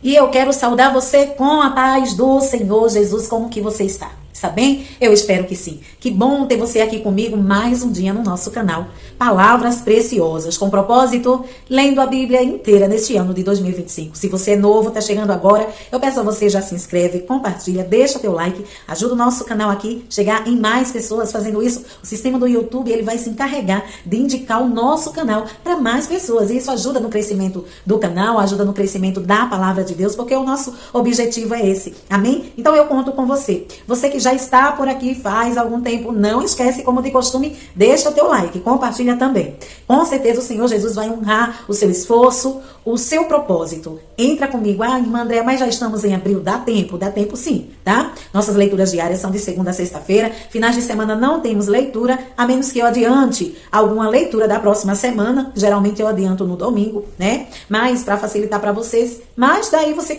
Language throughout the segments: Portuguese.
E eu quero saudar você com a paz do Senhor Jesus. Como que você está? Está bem? Eu espero que sim. Que bom ter você aqui comigo mais um dia no nosso canal Palavras Preciosas, com propósito, lendo a Bíblia inteira neste ano de 2025. Se você é novo, está chegando agora, eu peço a você já se inscreve, compartilha, deixa teu like, ajuda o nosso canal aqui chegar em mais pessoas. Fazendo isso, o sistema do YouTube ele vai se encarregar de indicar o nosso canal para mais pessoas. E isso ajuda no crescimento do canal, ajuda no crescimento da Palavra de Deus, porque o nosso objetivo é esse. Amém? Então eu conto com você. Você que já está por aqui faz algum tempo, não esquece, como de costume, deixa o teu like, compartilha também. Com certeza o Senhor Jesus vai honrar o seu esforço, o seu propósito. Entra comigo. Ah, irmã Andréa, mas já estamos em abril. Dá tempo sim, tá? Nossas leituras diárias são de segunda a sexta-feira. Finais de semana não temos leitura, a menos que eu adiante alguma leitura da próxima semana. Geralmente eu adianto no domingo, né? Mas para facilitar para vocês, mas daí você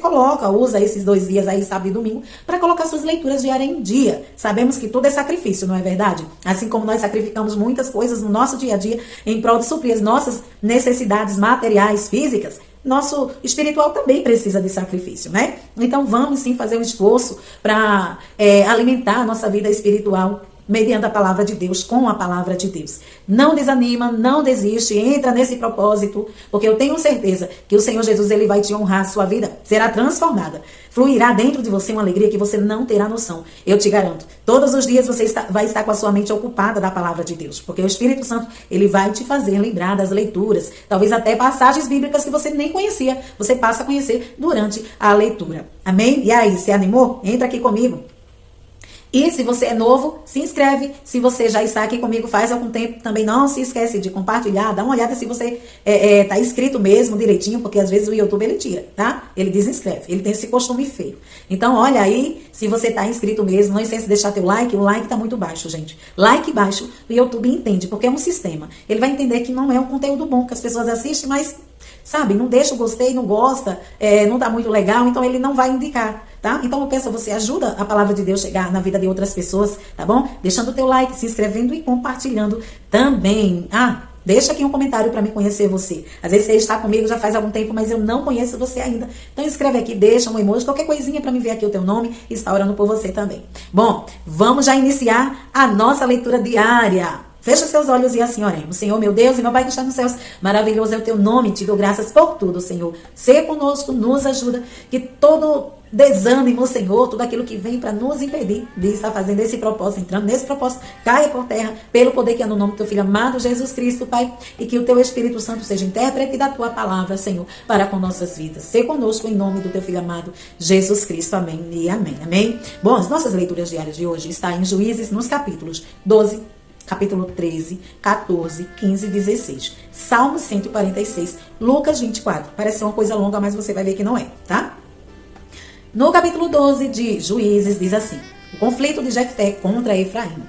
usa esses 2 dias aí, sábado e domingo, para colocar suas leituras diárias em dia. Sabemos que tudo é sacrifício, não é verdade? Assim como nós sacrificamos muitas coisas no nosso dia a dia em prol de suprir as nossas necessidades materiais, físicas, nosso espiritual também precisa de sacrifício, né? Então vamos sim fazer um esforço para alimentar a nossa vida espiritual mediante a palavra de Deus, com a palavra de Deus. Não desanima, não desiste, entra nesse propósito, porque eu tenho certeza que o Senhor Jesus ele vai te honrar, sua vida será transformada. Fluirá dentro de você uma alegria que você não terá noção. Eu te garanto, todos os dias você vai estar com a sua mente ocupada da palavra de Deus, porque o Espírito Santo ele vai te fazer lembrar das leituras, talvez até passagens bíblicas que você nem conhecia, você passa a conhecer durante a leitura. Amém? E aí, se animou? Entra aqui comigo. E se você é novo, se inscreve. Se você já está aqui comigo faz algum tempo, também não se esquece de compartilhar. Dá uma olhada se você tá inscrito mesmo direitinho, porque às vezes o YouTube ele tira, tá? Ele desinscreve, ele tem esse costume feio. Então olha aí, se você tá inscrito mesmo, não esquece de deixar teu like. O like tá muito baixo, gente. Like baixo, o YouTube entende, porque é um sistema. Ele vai entender que não é um conteúdo bom, que as pessoas assistem, mas, sabe, não deixa o gostei, não gosta, não tá muito legal, então ele não vai indicar. Tá? Então eu peço a você, ajuda a palavra de Deus chegar na vida de outras pessoas, tá bom? Deixando o teu like, se inscrevendo e compartilhando também. Deixa aqui um comentário para me conhecer você. Às vezes você está comigo já faz algum tempo, mas eu não conheço você ainda. Então escreve aqui, deixa um emoji, qualquer coisinha para me ver aqui o teu nome e está orando por você também. Bom, vamos já iniciar a nossa leitura diária. Fecha seus olhos e assim oremos. Senhor, meu Deus e meu Pai que está nos céus, maravilhoso é o teu nome, te dou graças por tudo, Senhor. Ser conosco, nos ajuda, que todo desânimo, Senhor, tudo aquilo que vem para nos impedir de estar fazendo esse propósito, entrando nesse propósito, caia por terra, pelo poder que é no nome do teu Filho amado, Jesus Cristo, Pai, e que o teu Espírito Santo seja intérprete da tua palavra, Senhor, para com nossas vidas. Ser conosco em nome do teu Filho amado, Jesus Cristo, amém e amém, amém. Bom, as nossas leituras diárias de hoje estão em Juízes, nos capítulos 12, capítulo 13, 14, 15 e 16. Salmo 146, Lucas 24. Parece uma coisa longa, mas você vai ver que não é, tá? No capítulo 12 de Juízes diz assim: o conflito de Jefté contra Efraim.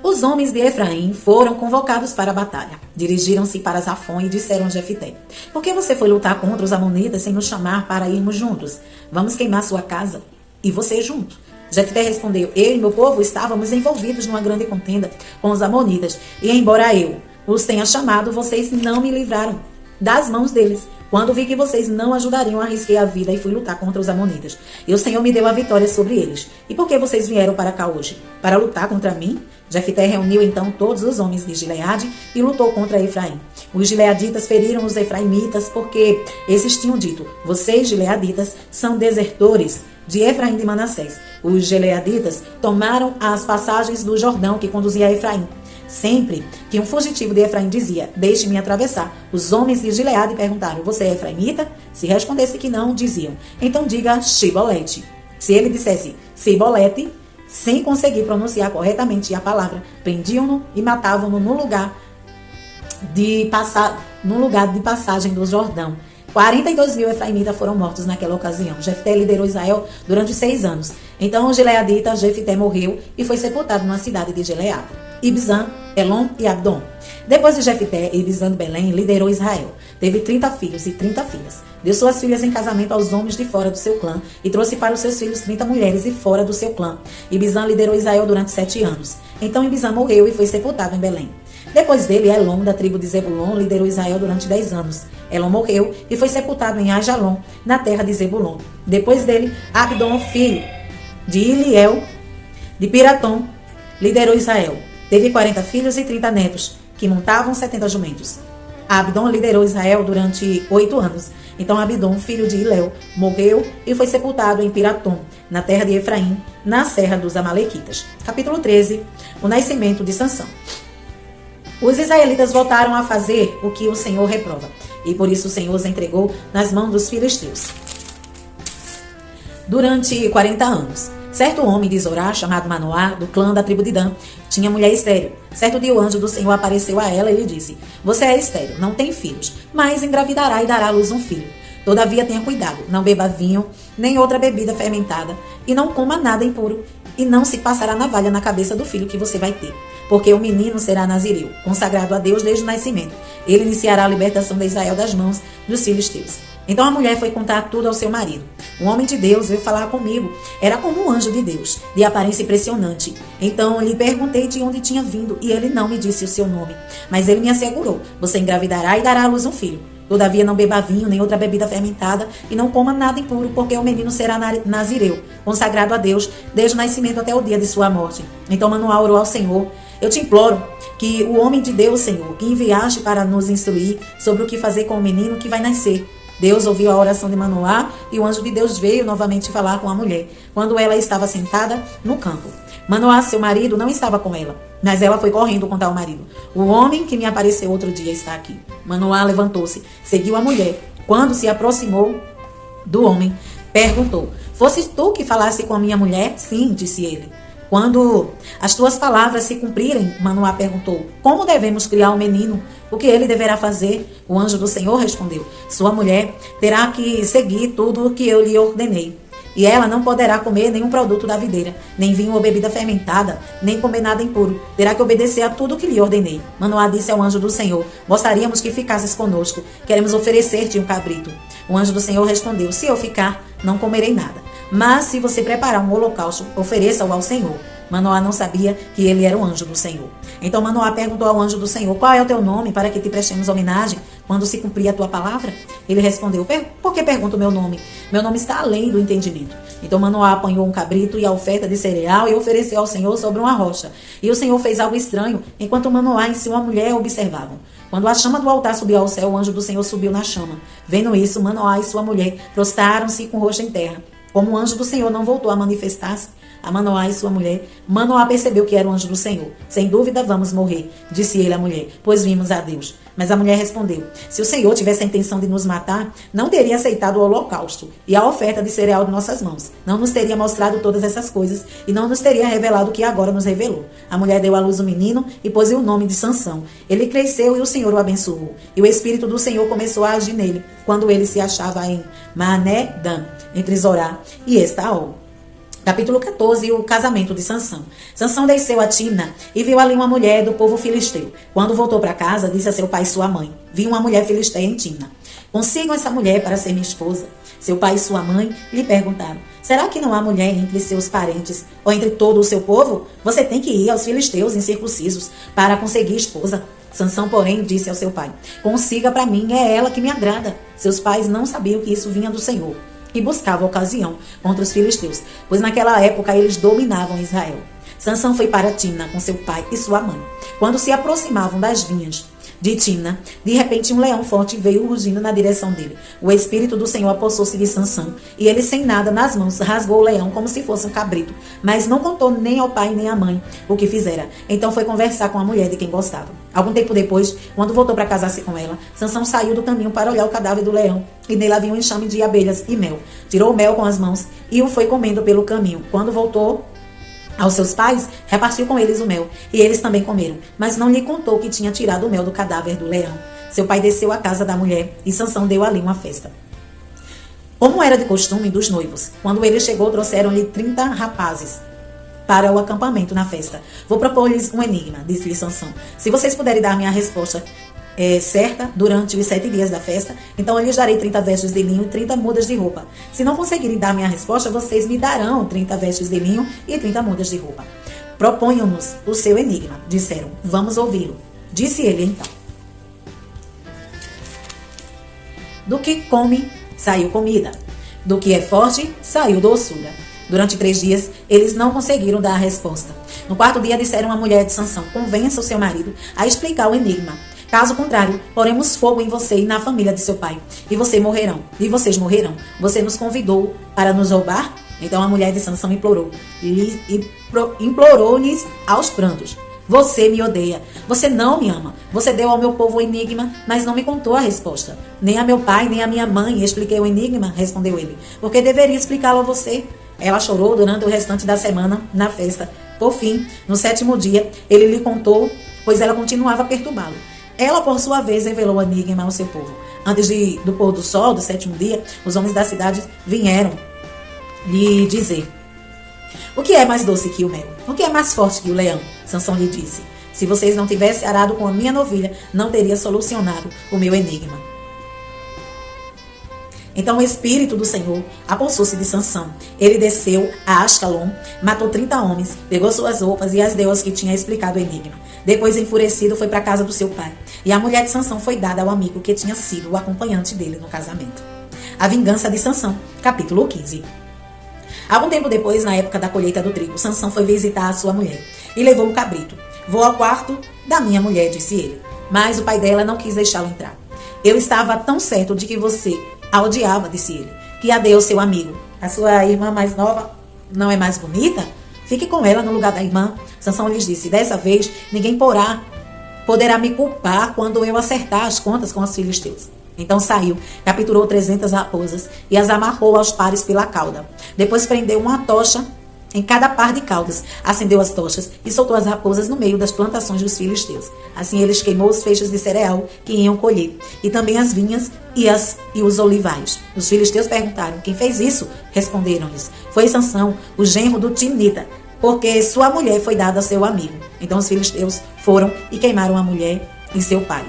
Os homens de Efraim foram convocados para a batalha. Dirigiram-se para Zafon e disseram a Jefté: por que você foi lutar contra os amonitas sem nos chamar para irmos juntos? Vamos queimar sua casa e você junto. Jefté respondeu: eu e meu povo estávamos envolvidos numa grande contenda com os amonitas, e embora eu os tenha chamado, vocês não me livraram das mãos deles. Quando vi que vocês não ajudariam, arrisquei a vida e fui lutar contra os amonitas. E o Senhor me deu a vitória sobre eles. E por que vocês vieram para cá hoje? Para lutar contra mim? Jefté reuniu então todos os homens de Gileade e lutou contra Efraim. Os gileaditas feriram os efraimitas porque esses tinham dito: vocês, gileaditas, são desertores de Efraim de Manassés. Os gileaditas tomaram as passagens do Jordão que conduzia a Efraim. Sempre que um fugitivo de Efraim dizia: deixe-me atravessar, os homens de Gileade perguntaram: você é efraimita? Se respondesse que não, diziam: então diga Shibolete. Se ele dissesse Sibolete, sem conseguir pronunciar corretamente a palavra, prendiam-no e matavam-no no lugar de passagem do Jordão. 42.000 efraimitas foram mortos naquela ocasião. Jefté liderou Israel durante 6 anos. Então o gileadita Jefté morreu e foi sepultado na cidade de Gileade. Ibzan, Elon e Abdon. Depois de Jefté, Ibzan de Belém liderou Israel. Teve 30 filhos e 30 filhas. Deu suas filhas em casamento aos homens de fora do seu clã e trouxe para os seus filhos 30 mulheres de fora do seu clã. Ibzan liderou Israel durante 7 anos. Então Ibzan morreu e foi sepultado em Belém. Depois dele, Elon, da tribo de Zebulon, liderou Israel durante 10 anos. Elon morreu e foi sepultado em Ajalon, na terra de Zebulon. Depois dele, Abdon, filho de Iliel, de Piratom, liderou Israel. Teve 40 filhos e 30 netos, que montavam 70 jumentos. Abdon liderou Israel durante 8 anos. Então Abdon, filho de Hilel, morreu e foi sepultado em Piratom, na terra de Efraim, na serra dos Amalequitas. Capítulo 13. O nascimento de Sansão. Os israelitas voltaram a fazer o que o Senhor reprova, e por isso o Senhor os entregou nas mãos dos filisteus. Durante 40 anos, certo homem de Zorá, chamado Manoá, do clã da tribo de Dan, tinha mulher estéril. Certo dia o anjo do Senhor apareceu a ela e lhe disse: você é estéril, não tem filhos, mas engravidará e dará à luz um filho. Todavia tenha cuidado, não beba vinho, nem outra bebida fermentada, e não coma nada impuro, e não se passará navalha na cabeça do filho que você vai ter. Porque o menino será nazireu, consagrado a Deus desde o nascimento. Ele iniciará a libertação de Israel das mãos dos filisteus. Então a mulher foi contar tudo ao seu marido. Um homem de Deus veio falar comigo. Era como um anjo de Deus, de aparência impressionante. Então lhe perguntei de onde tinha vindo, e ele não me disse o seu nome. Mas ele me assegurou: você engravidará e dará à luz um filho. Todavia não beba vinho, nem outra bebida fermentada, e não coma nada impuro, porque o menino será nazireu, consagrado a Deus, desde o nascimento até o dia de sua morte. Então Manoá orou ao Senhor: eu te imploro que o homem de Deus, Senhor, que enviaste para nos instruir sobre o que fazer com o menino que vai nascer. Deus ouviu a oração de Manoá, e o anjo de Deus veio novamente falar com a mulher, quando ela estava sentada no campo. Manoá, seu marido, não estava com ela, mas ela foi correndo contar ao marido: o homem que me apareceu outro dia está aqui. Manoá levantou-se, seguiu a mulher. Quando se aproximou do homem, perguntou: fosses tu que falasse com a minha mulher? Sim, disse ele. Quando as tuas palavras se cumprirem, Manoá perguntou: como devemos criar o menino? O que ele deverá fazer? O anjo do Senhor respondeu: sua mulher terá que seguir tudo o que eu lhe ordenei. E ela não poderá comer nenhum produto da videira, nem vinho ou bebida fermentada, nem comer nada impuro. Terá que obedecer a tudo o que lhe ordenei. Manoá disse ao anjo do Senhor: gostaríamos que ficasses conosco. Queremos oferecer-te um cabrito. O anjo do Senhor respondeu: se eu ficar, não comerei nada. Mas se você preparar um holocausto, ofereça-o ao Senhor. Manoá não sabia que ele era o anjo do Senhor. Então Manoá perguntou ao anjo do Senhor: qual é o teu nome, para que te prestemos homenagem quando se cumprir a tua palavra? Ele respondeu: por que pergunta o meu nome? Meu nome está além do entendimento. Então Manoá apanhou um cabrito e a oferta de cereal e ofereceu ao Senhor sobre uma rocha. E o Senhor fez algo estranho, enquanto Manoá e sua mulher observavam. Quando a chama do altar subiu ao céu, o anjo do Senhor subiu na chama. Vendo isso, Manoá e sua mulher prostraram-se com o rosto em terra. Como o anjo do Senhor não voltou a manifestar-se a Manoá e sua mulher, Manoá percebeu que era o anjo do Senhor. Sem dúvida vamos morrer, disse ele à mulher, pois vimos a Deus. Mas a mulher respondeu: se o Senhor tivesse a intenção de nos matar, não teria aceitado o holocausto e a oferta de cereal de nossas mãos. Não nos teria mostrado todas essas coisas e não nos teria revelado o que agora nos revelou. A mulher deu à luz o menino e pôs o nome de Sansão. Ele cresceu e o Senhor o abençoou. E o Espírito do Senhor começou a agir nele, quando ele se achava em Mané-Dan, entre Zorá e Estaol. Capítulo 14, o casamento de Sansão. Sansão desceu a Timna e viu ali uma mulher do povo filisteu. Quando voltou para casa, disse a seu pai e sua mãe: vi uma mulher filisteia em Timna. Consigam essa mulher para ser minha esposa. Seu pai e sua mãe lhe perguntaram: será que não há mulher entre seus parentes ou entre todo o seu povo? Você tem que ir aos filisteus incircuncisos para conseguir esposa. Sansão, porém, disse ao seu pai: consiga para mim, é ela que me agrada. Seus pais não sabiam que isso vinha do Senhor e buscava ocasião contra os filisteus, pois naquela época eles dominavam Israel. Sansão foi para Timna com seu pai e sua mãe. Quando se aproximavam das vinhas de Timna, de repente um leão forte veio rugindo na direção dele. O Espírito do Senhor apossou-se de Sansão, e ele, sem nada nas mãos, rasgou o leão como se fosse um cabrito, mas não contou nem ao pai nem à mãe o que fizera. Então foi conversar com a mulher de quem gostava. Algum tempo depois, quando voltou para casar-se com ela, Sansão saiu do caminho para olhar o cadáver do leão, e nele havia um enxame de abelhas e mel. Tirou o mel com as mãos e o foi comendo pelo caminho. Quando voltou aos seus pais, repartiu com eles o mel, e eles também comeram, mas não lhe contou que tinha tirado o mel do cadáver do leão. Seu pai desceu à casa da mulher, e Sansão deu ali uma festa. Como era de costume dos noivos, quando ele chegou, trouxeram-lhe 30 rapazes para o acampamento na festa. Vou propor-lhes um enigma, disse-lhe Sansão. Se vocês puderem dar-me a resposta certa durante os 7 dias da festa, então eu lhes darei 30 vestes de linho e 30 mudas de roupa. Se não conseguirem dar minha resposta, vocês me darão 30 vestes de linho e 30 mudas de roupa. Proponham-nos o seu enigma, disseram. Vamos ouvi-lo, Disse ele então: do que come, saiu comida. Do que é forte, saiu doçura. Durante 3 dias, eles não conseguiram dar a resposta. No 4º dia, disseram à mulher de Sansão: convença o seu marido a explicar o enigma. Caso contrário, poremos fogo em você e na família de seu pai, e vocês morrerão. Você nos convidou para nos roubar? Então a mulher de Sansão implorou-lhes aos prantos: você me odeia, você não me ama. Você deu ao meu povo o enigma, mas não me contou a resposta. Nem a meu pai, nem a minha mãe expliquei o enigma, respondeu ele. Porque deveria explicá-lo a você? Ela chorou durante o restante da semana na festa. Por fim, no 7º dia, ele lhe contou, pois ela continuava a perturbá-lo. Ela, por sua vez, revelou o enigma ao seu povo. Antes do pôr do sol do 7º dia, os homens da cidade vieram lhe dizer: o que é mais doce que o mel? O que é mais forte que o leão? Sansão lhe disse: se vocês não tivessem arado com a minha novilha, não teria solucionado o meu enigma. Então o Espírito do Senhor apossou-se de Sansão. Ele desceu a Ascalon, matou 30 homens, pegou suas roupas e as deu aos que tinha explicado o enigma. Depois, enfurecido, foi para a casa do seu pai. E a mulher de Sansão foi dada ao amigo que tinha sido o acompanhante dele no casamento. A vingança de Sansão, capítulo 15. Algum tempo depois, na época da colheita do trigo, Sansão foi visitar a sua mulher e levou um cabrito. Vou ao quarto da minha mulher, disse ele. Mas o pai dela não quis deixá-lo entrar. Eu estava tão certo de que você a odiava, disse ele, que a deu ao seu amigo. A sua irmã mais nova não é mais bonita? Fique com ela no lugar da irmã. Sansão lhes disse: dessa vez ninguém poderá me culpar quando eu acertar as contas com os filisteus. Então saiu, capturou 300 raposas e as amarrou aos pares pela cauda. Depois prendeu uma tocha em cada par de caudas, acendeu as tochas e soltou as raposas no meio das plantações dos filisteus. Assim eles queimou os feixes de cereal que iam colher, e também as vinhas e os olivais. Os filisteus perguntaram: quem fez isso? Responderam-lhes: foi Sansão, o genro do Timnita, porque sua mulher foi dada a seu amigo. Então os filisteus foram e queimaram a mulher e seu pai.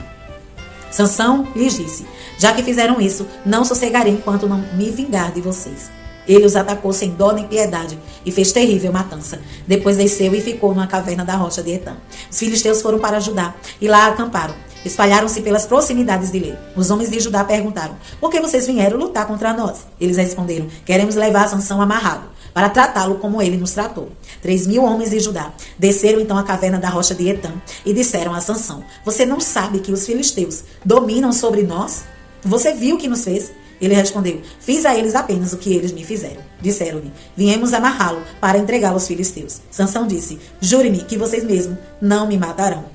Sansão lhes disse: já que fizeram isso, não sossegarei enquanto não me vingar de vocês. Ele os atacou sem dó nem piedade e fez terrível matança. Depois desceu e ficou numa caverna da rocha de Etã. Os filisteus foram para Judá e lá acamparam. Espalharam-se pelas proximidades de Lê. Os homens de Judá perguntaram: por que vocês vieram lutar contra nós? Eles responderam: queremos levar Sansão amarrado, para tratá-lo como ele nos tratou. 3.000 homens de Judá desceram então a caverna da rocha de Etã e disseram a Sansão: você não sabe que os filisteus dominam sobre nós? Você viu o que nos fez? Ele respondeu: fiz a eles apenas o que eles me fizeram. Disseram-lhe: viemos amarrá-lo para entregá-lo aos filisteus. Sansão disse: jure-me que vocês mesmos não me matarão.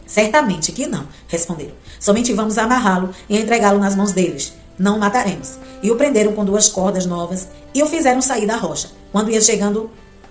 Certamente que não, responderam. Somente vamos amarrá-lo e entregá-lo nas mãos deles. Não o mataremos. E o prenderam com 2 cordas novas e o fizeram sair da rocha. Quando ia chegando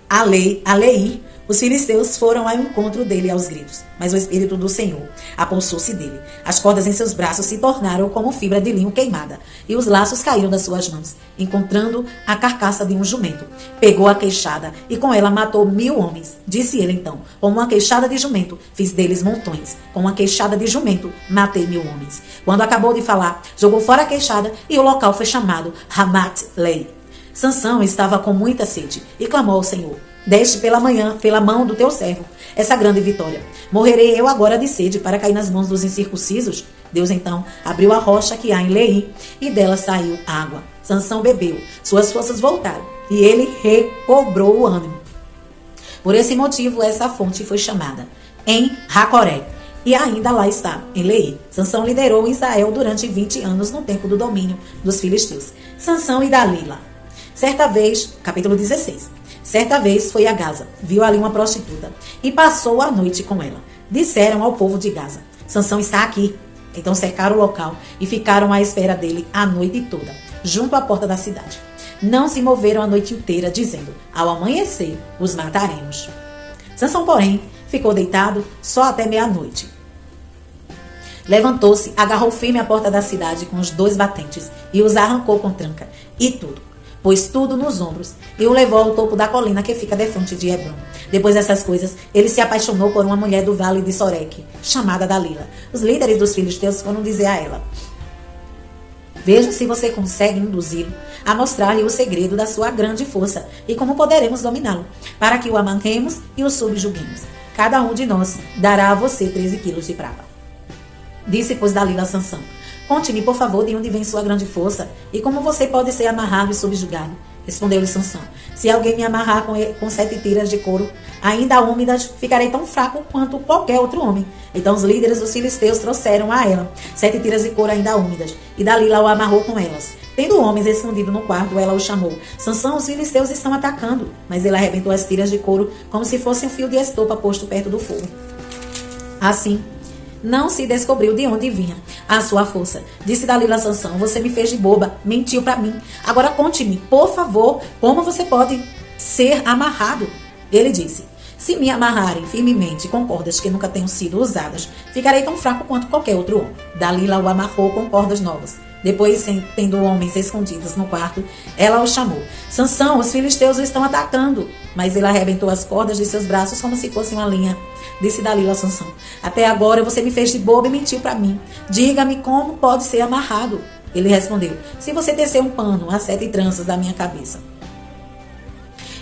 a Leí, os filisteus foram ao encontro dele aos gritos. Mas o Espírito do Senhor apossou-se dele. As cordas em seus braços se tornaram como fibra de linho queimada, e os laços caíram das suas mãos, encontrando a carcaça de um jumento. Pegou a queixada e com ela matou 1.000 homens. Disse ele então: com uma queixada de jumento fiz deles montões. Com uma queixada de jumento matei 1.000 homens. Quando acabou de falar, jogou fora a queixada e o local foi chamado Ramat-Lei. Sansão estava com muita sede e clamou ao Senhor: deste pela manhã, pela mão do teu servo, essa grande vitória. Morrerei eu agora de sede para cair nas mãos dos incircuncisos? Deus então abriu a rocha que há em Leí e dela saiu água. Sansão bebeu, suas forças voltaram e ele recobrou o ânimo. Por esse motivo, essa fonte foi chamada em Hacoré e ainda lá está, em Leí. Sansão liderou Israel durante 20 anos no tempo do domínio dos filisteus. Sansão e Dalila. Certa vez, capítulo 16. Certa vez foi a Gaza, viu ali uma prostituta e passou a noite com ela. Disseram ao povo de Gaza: Sansão está aqui. Então cercaram o local e ficaram à espera dele a noite toda, junto à porta da cidade. Não se moveram a noite inteira, dizendo: ao amanhecer os mataremos. Sansão, porém, ficou deitado só até meia-noite. Levantou-se, agarrou firme a porta da cidade com os 2 batentes e os arrancou com tranca e tudo. Pôs tudo nos ombros e o levou ao topo da colina que fica defronte de Hebrom. Depois dessas coisas, ele se apaixonou por uma mulher do vale de Soreque, chamada Dalila. Os líderes dos filisteus foram dizer a ela: veja se você consegue induzi-lo a mostrar-lhe o segredo da sua grande força e como poderemos dominá-lo, para que o amarremos e o subjuguemos. cada um de nós dará a você 13 quilos de prata. Disse, pois, Dalila a Sansão: conte-me, por favor, de onde vem sua grande força e como você pode ser amarrado e subjugado. Respondeu-lhe Sansão: se alguém me amarrar com 7 tiras de couro, ainda úmidas, ficarei tão fraco quanto qualquer outro homem. Então os líderes dos filisteus trouxeram a ela 7 tiras de couro ainda úmidas, e Dalila o amarrou com elas. Tendo homens escondido no quarto, ela o chamou: Sansão, os filisteus estão atacando. Mas ele arrebentou as tiras de couro como se fosse um fio de estopa posto perto do fogo. Assim, não se descobriu de onde vinha a sua força. Disse Dalila a Sansão: você me fez de boba, mentiu para mim. Agora conte-me, por favor, como você pode ser amarrado. Ele disse: se me amarrarem firmemente com cordas que nunca tenham sido usadas, ficarei tão fraco quanto qualquer outro homem. Dalila o amarrou com cordas novas. Depois, tendo homens escondidos no quarto, ela o chamou: Sansão, os filisteus o estão atacando. Mas ele arrebentou as cordas de seus braços como se fosse uma linha. Disse Dalila a Sansão: até agora você me fez de bobo e mentiu para mim. Diga-me como pode ser amarrado. Ele respondeu: se você tecer um pano a 7 tranças da minha cabeça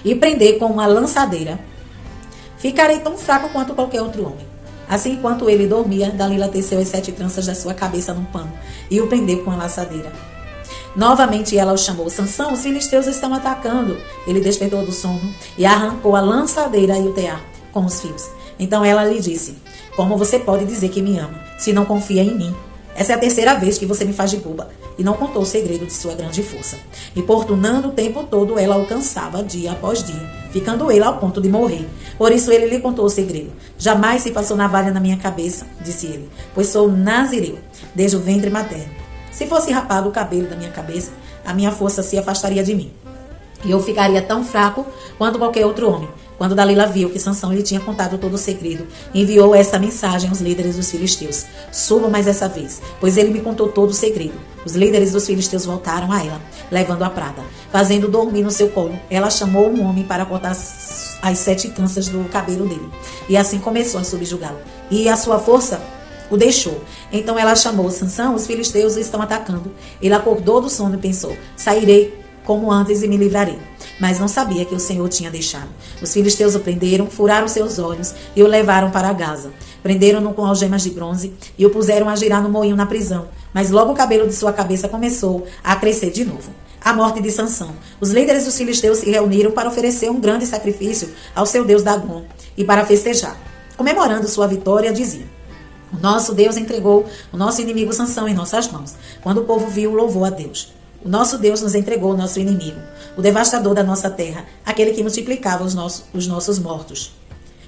e prender com uma lançadeira, ficarei tão fraco quanto qualquer outro homem. Assim, enquanto ele dormia, Dalila teceu as 7 tranças da sua cabeça num pano e o prendeu com a laçadeira. Novamente ela o chamou: Sansão, os filisteus estão atacando. Ele despertou do sono e arrancou a lançadeira e o tear com os fios. Então ela lhe disse: como você pode dizer que me ama, se não confia em mim? Essa é a 3ª vez que você me faz de boba. E não contou o segredo de sua grande força. Importunando o tempo todo, ela o cansava dia após dia, ficando ele ao ponto de morrer. Por isso ele lhe contou o segredo. Jamais se passou navalha na minha cabeça, disse ele, pois sou nazireu, desde o ventre materno. Se fosse rapado o cabelo da minha cabeça, a minha força se afastaria de mim, e eu ficaria tão fraco quanto qualquer outro homem. Quando Dalila viu que Sansão lhe tinha contado todo o segredo, enviou essa mensagem aos líderes dos filisteus: subam mais essa vez, pois ele me contou todo o segredo. Os líderes dos filisteus voltaram a ela, levando a prata. Fazendo dormir no seu colo, ela chamou um homem para cortar as 7 tranças do cabelo dele, e assim começou a subjugá-lo. E a sua força o deixou. Então ela chamou: Sansão, os filisteus estão atacando. Ele acordou do sono e pensou: sairei como antes e me livrarei. Mas não sabia que o Senhor tinha deixado. Os filisteus o prenderam, furaram seus olhos e o levaram para Gaza. Prenderam-no com algemas de bronze e o puseram a girar no moinho na prisão. Mas logo o cabelo de sua cabeça começou a crescer de novo. A morte de Sansão. Os líderes dos filisteus se reuniram para oferecer um grande sacrifício ao seu deus Dagom e para festejar. Comemorando sua vitória, diziam: o nosso Deus entregou o nosso inimigo Sansão em nossas mãos. Quando o povo viu, louvou a Deus. O nosso Deus nos entregou o nosso inimigo, o devastador da nossa terra, aquele que multiplicava os nossos mortos.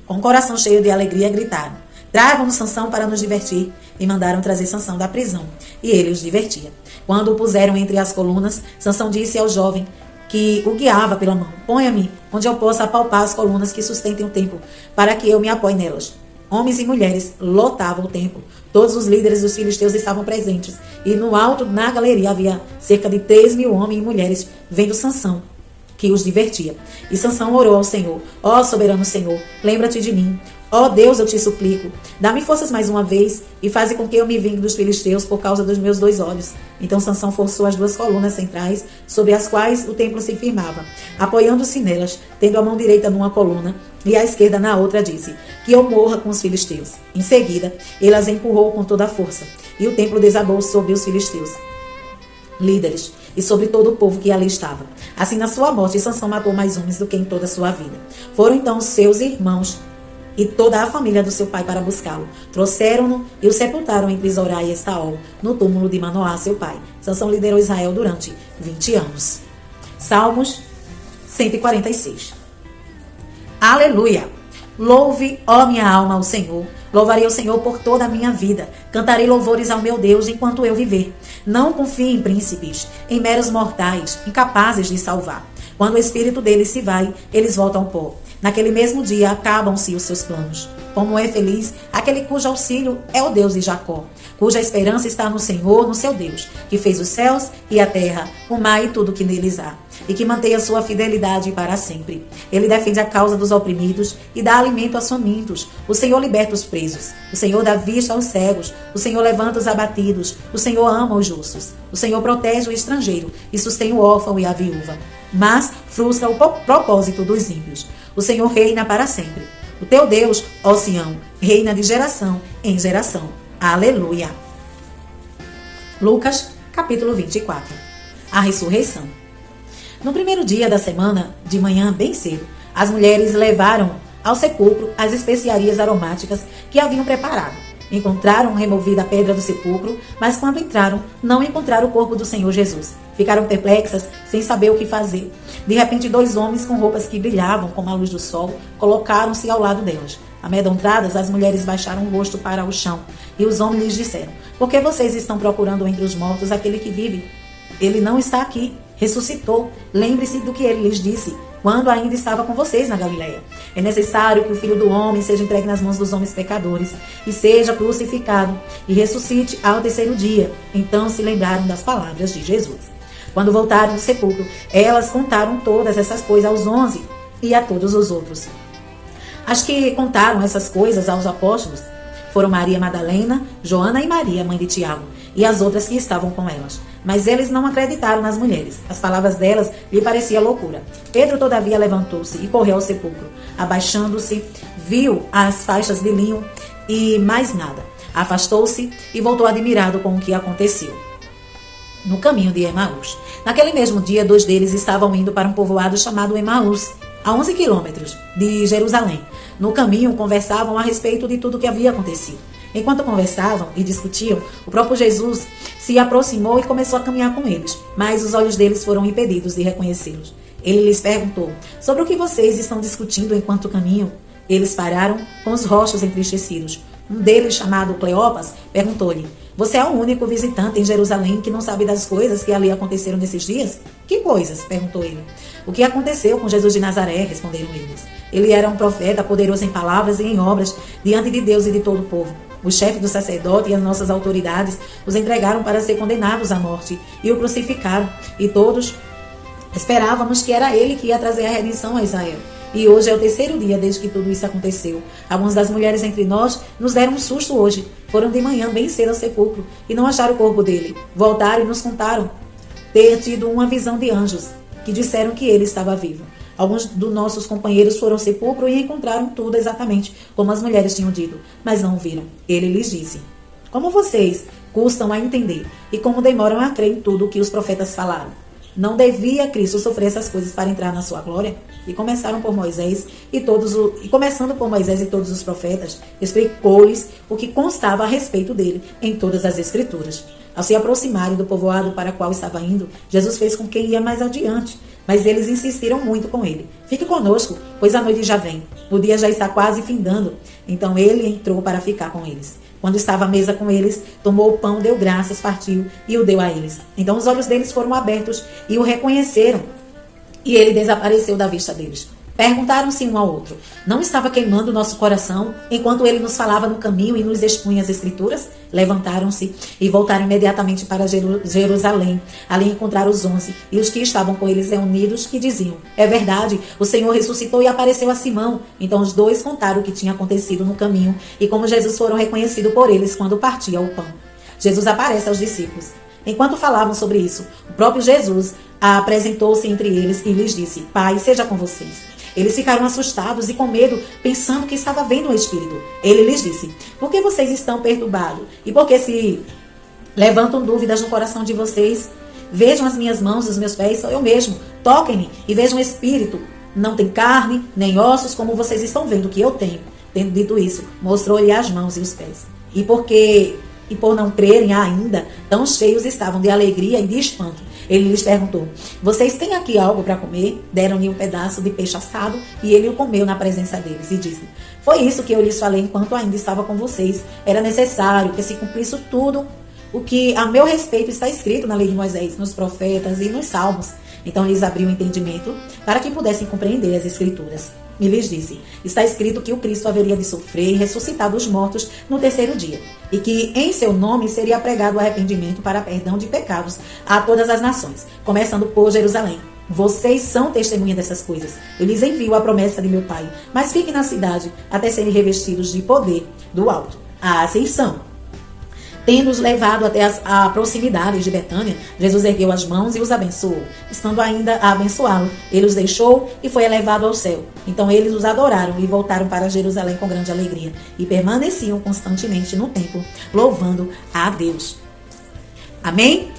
Com o coração cheio de alegria, gritaram: tragam-nos Sansão para nos divertir. E mandaram trazer Sansão da prisão, e ele os divertia. Quando o puseram entre as colunas, Sansão disse ao jovem que o guiava pela mão: ponha-me onde eu possa apalpar as colunas que sustentem o templo, para que eu me apoie nelas. Homens e mulheres lotavam o templo. Todos os líderes dos filisteus estavam presentes. E no alto, na galeria, havia cerca de 3.000 homens e mulheres vendo Sansão, que os divertia. E Sansão orou ao Senhor: ó soberano Senhor, lembra-te de mim. Ó Deus, eu te suplico, dá-me forças mais uma vez e faze com que eu me vingue dos filisteus por causa dos meus 2 olhos. Então Sansão forçou as 2 colunas centrais sobre as quais o templo se firmava. Apoiando-se nelas, tendo a mão direita numa coluna e a esquerda na outra, disse: que eu morra com os filisteus. Em seguida, ele as empurrou com toda a força, e o templo desabou sobre os filisteus, líderes, e sobre todo o povo que ali estava. Assim, na sua morte, Sansão matou mais homens do que em toda a sua vida. Foram então seus irmãos e toda a família do seu pai para buscá-lo. Trouxeram-no e o sepultaram entre Zorá e Estaol, no túmulo de Manoá, seu pai. Sansão liderou Israel durante 20 anos. Salmos 146. Aleluia! Louve, ó minha alma, ao Senhor. Louvarei o Senhor por toda a minha vida. Cantarei louvores ao meu Deus enquanto eu viver. Não confie em príncipes, em meros mortais, incapazes de salvar. Quando o espírito deles se vai, eles voltam ao pó. Naquele mesmo dia acabam-se os seus planos. Como é feliz aquele cujo auxílio é o Deus de Jacó, cuja esperança está no Senhor, no seu Deus, que fez os céus e a terra, o mar e tudo que neles há, e que mantém a sua fidelidade para sempre. Ele defende a causa dos oprimidos e dá alimento aos famintos. O Senhor liberta os presos. O Senhor dá vista aos cegos. O Senhor levanta os abatidos. O Senhor ama os justos. O Senhor protege o estrangeiro e sustém o órfão e a viúva, mas frustra o propósito dos ímpios. O Senhor reina para sempre. O teu Deus, ó Sião, reina de geração em geração. Aleluia. Lucas, capítulo 24. A ressurreição. No primeiro dia da semana, de manhã bem cedo, as mulheres levaram ao sepulcro as especiarias aromáticas que haviam preparado. Encontraram removida a pedra do sepulcro, mas quando entraram, não encontraram o corpo do Senhor Jesus. Ficaram perplexas, sem saber o que fazer. De repente, 2 homens com roupas que brilhavam como a luz do sol, colocaram-se ao lado delas. Amedrontadas, as mulheres baixaram o rosto para o chão, e os homens lhes disseram: por que vocês estão procurando entre os mortos aquele que vive? Ele não está aqui, ressuscitou. Lembre-se do que ele lhes disse quando ainda estava com vocês na Galileia. É necessário que o Filho do Homem seja entregue nas mãos dos homens pecadores, e seja crucificado, e ressuscite ao 3º dia. Então se lembraram das palavras de Jesus. Quando voltaram do sepulcro, elas contaram todas essas coisas aos 11 e a todos os outros. As que contaram essas coisas aos apóstolos foram Maria Madalena, Joana e Maria, mãe de Tiago, e as outras que estavam com elas. Mas eles não acreditaram nas mulheres. As palavras delas lhe parecia loucura. Pedro, todavia, levantou-se e correu ao sepulcro. Abaixando-se, viu as faixas de linho e mais nada. Afastou-se e voltou admirado com o que aconteceu. No caminho de Emaús. Naquele mesmo dia, 2 deles estavam indo para um povoado chamado Emaús, a 11 quilômetros de Jerusalém. No caminho, conversavam a respeito de tudo o que havia acontecido. Enquanto conversavam e discutiam, o próprio Jesus se aproximou e começou a caminhar com eles, mas os olhos deles foram impedidos de reconhecê-los. Ele lhes perguntou: sobre o que vocês estão discutindo enquanto caminham? Eles pararam com os rostos entristecidos. Um deles, chamado Cleopas, perguntou-lhe: você é o único visitante em Jerusalém que não sabe das coisas que ali aconteceram nesses dias? Que coisas? Perguntou ele. O que aconteceu com Jesus de Nazaré? Responderam eles. Ele era um profeta poderoso em palavras e em obras diante de Deus e de todo o povo. O chefe do sacerdote e as nossas autoridades os entregaram para ser condenados à morte e o crucificaram. E todos esperávamos que era ele que ia trazer a redenção a Israel. E hoje é o 3º dia desde que tudo isso aconteceu. Algumas das mulheres entre nós nos deram um susto hoje. Foram de manhã bem cedo ao sepulcro e não acharam o corpo dele. Voltaram e nos contaram ter tido uma visão de anjos que disseram que ele estava vivo. Alguns dos nossos companheiros foram ao sepulcro e encontraram tudo exatamente como as mulheres tinham dito, mas não o viram. Ele lhes disse: como vocês custam a entender e como demoram a crer em tudo o que os profetas falaram? Não devia Cristo sofrer essas coisas para entrar na sua glória? E começando por Moisés e todos os profetas, explicou-lhes o que constava a respeito dele em todas as Escrituras. Ao se aproximarem do povoado para o qual estava indo, Jesus fez com que ia mais adiante. Mas eles insistiram muito com ele: fique conosco, pois a noite já vem. O dia já está quase findando. Então ele entrou para ficar com eles. Quando estava à mesa com eles, tomou o pão, deu graças, partiu e o deu a eles. Então os olhos deles foram abertos e o reconheceram. E ele desapareceu da vista deles. Perguntaram-se um ao outro: não estava queimando o nosso coração enquanto ele nos falava no caminho e nos expunha as Escrituras? Levantaram-se e voltaram imediatamente para Jerusalém. Ali encontraram os 11 e os que estavam com eles reunidos, que diziam: é verdade, o Senhor ressuscitou e apareceu a Simão. Então os 2 contaram o que tinha acontecido no caminho e como Jesus foram reconhecidos por eles quando partia o pão. Jesus aparece aos discípulos. Enquanto falavam sobre isso, o próprio Jesus apresentou-se entre eles e lhes disse: Pai, seja com vocês. Eles ficaram assustados e com medo, pensando que estava vendo um espírito. Ele lhes disse: por que vocês estão perturbados? E por que se levantam dúvidas no coração de vocês? Vejam as minhas mãos e os meus pés, sou eu mesmo. Toquem-me e vejam o espírito. Não tem carne, nem ossos, como vocês estão vendo que eu tenho. Tendo dito isso, mostrou-lhe as mãos e os pés. E por não crerem ainda, tão cheios estavam de alegria e de espanto. Ele lhes perguntou: vocês têm aqui algo para comer? Deram-lhe um pedaço de peixe assado e ele o comeu na presença deles. E disse: foi isso que eu lhes falei enquanto ainda estava com vocês. Era necessário que se cumprisse tudo o que a meu respeito está escrito na lei de Moisés, nos profetas e nos salmos. Então lhes abriu o entendimento para que pudessem compreender as Escrituras. E lhes disse: está escrito que o Cristo haveria de sofrer e ressuscitar dos mortos no 3º dia, e que em seu nome seria pregado o arrependimento para perdão de pecados a todas as nações, começando por Jerusalém. Vocês são testemunha dessas coisas. Eu lhes envio a promessa de meu Pai, mas fiquem na cidade até serem revestidos de poder do alto. A ascensão. Tendo-os levado até a proximidade de Betânia, Jesus ergueu as mãos e os abençoou. Estando ainda a abençoá-lo, ele os deixou e foi elevado ao céu. Então eles os adoraram e voltaram para Jerusalém com grande alegria e permaneciam constantemente no templo, louvando a Deus. Amém?